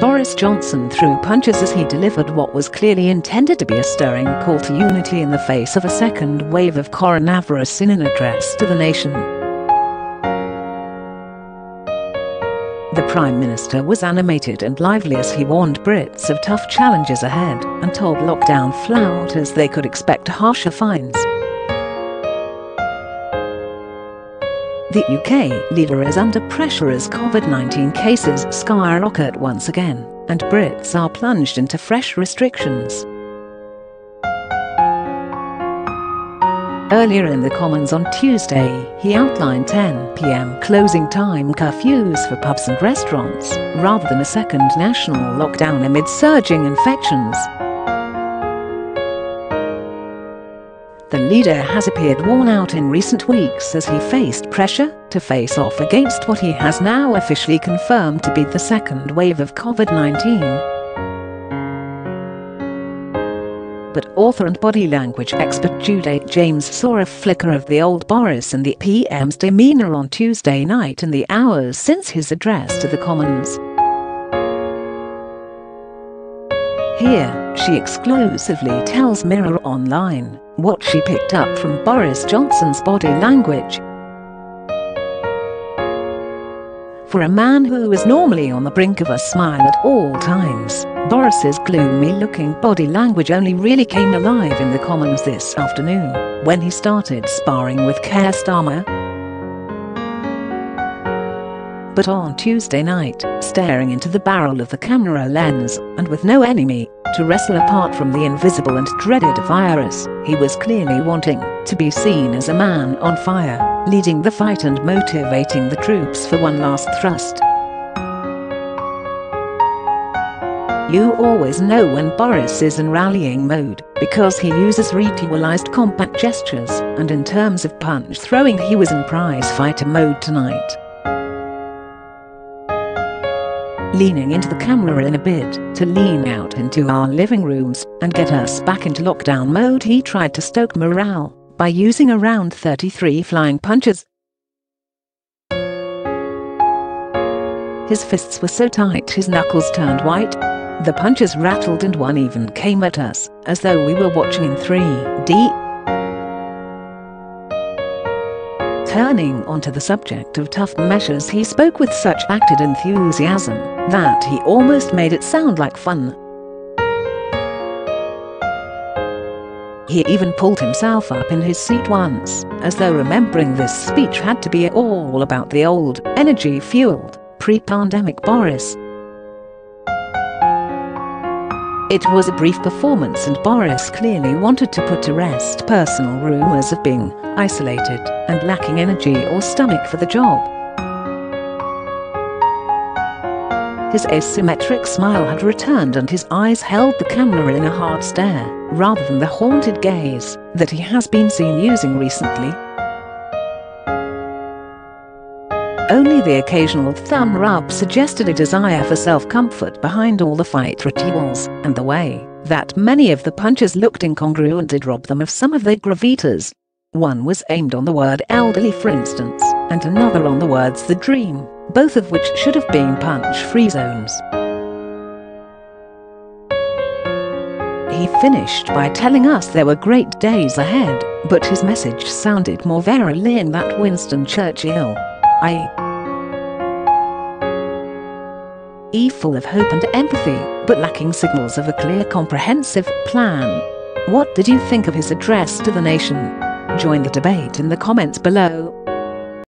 Boris Johnson threw punches as he delivered what was clearly intended to be a stirring call to unity in the face of a second wave of coronavirus in an address to the nation. The Prime Minister was animated and lively as he warned Brits of tough challenges ahead and told lockdown flouters they could expect harsher fines. The UK leader is under pressure as COVID-19 cases skyrocket once again, and Brits are plunged into fresh restrictions. Earlier in the Commons on Tuesday, he outlined 10 p.m. closing time curfews for pubs and restaurants, rather than a second national lockdown amid surging infections. The leader has appeared worn out in recent weeks as he faced pressure to face off against what he has now officially confirmed to be the second wave of COVID-19. But author and body language expert Judi James saw a flicker of the old Boris in the PM's demeanour on Tuesday night in the hours since his address to the Commons. Here, she exclusively tells Mirror Online what she picked up from Boris Johnson's body language. For a man who is normally on the brink of a smile at all times, Boris's gloomy-looking body language only really came alive in the Commons this afternoon, when he started sparring with Keir Starmer. But on Tuesday night, staring into the barrel of the camera lens, and with no enemy to wrestle apart from the invisible and dreaded virus, he was clearly wanting to be seen as a man on fire, leading the fight and motivating the troops for one last thrust. You always know when Boris is in rallying mode, because he uses ritualised combat gestures, and in terms of punch throwing he was in prize fighter mode tonight. Leaning into the camera in a bid to lean out into our living rooms and get us back into lockdown mode, he tried to stoke morale by using around 33 flying punches. His fists were so tight his knuckles turned white. The punches rattled and one even came at us, as though we were watching in 3D. Turning onto the subject of tough measures, he spoke with such acted enthusiasm that he almost made it sound like fun. He even pulled himself up in his seat once, as though remembering this speech had to be all about the old, energy-fueled, pre-pandemic Boris. It was a brief performance and Boris clearly wanted to put to rest personal rumours of being isolated and lacking energy or stomach for the job. His asymmetric smile had returned and his eyes held the camera in a hard stare, rather than the haunted gaze that he has been seen using recently. Only the occasional thumb rub suggested a desire for self-comfort behind all the fight rituals, and the way that many of the punches looked incongruent did rob them of some of their gravitas. One was aimed on the word elderly, for instance, and another on the words the dream, both of which should have been punch-free zones. He finished by telling us there were great days ahead, but his message sounded more Vera Lynn than Winston Churchill. Full of hope and empathy, but lacking signals of a clear, comprehensive plan. What did you think of his address to the nation? Join the debate in the comments below.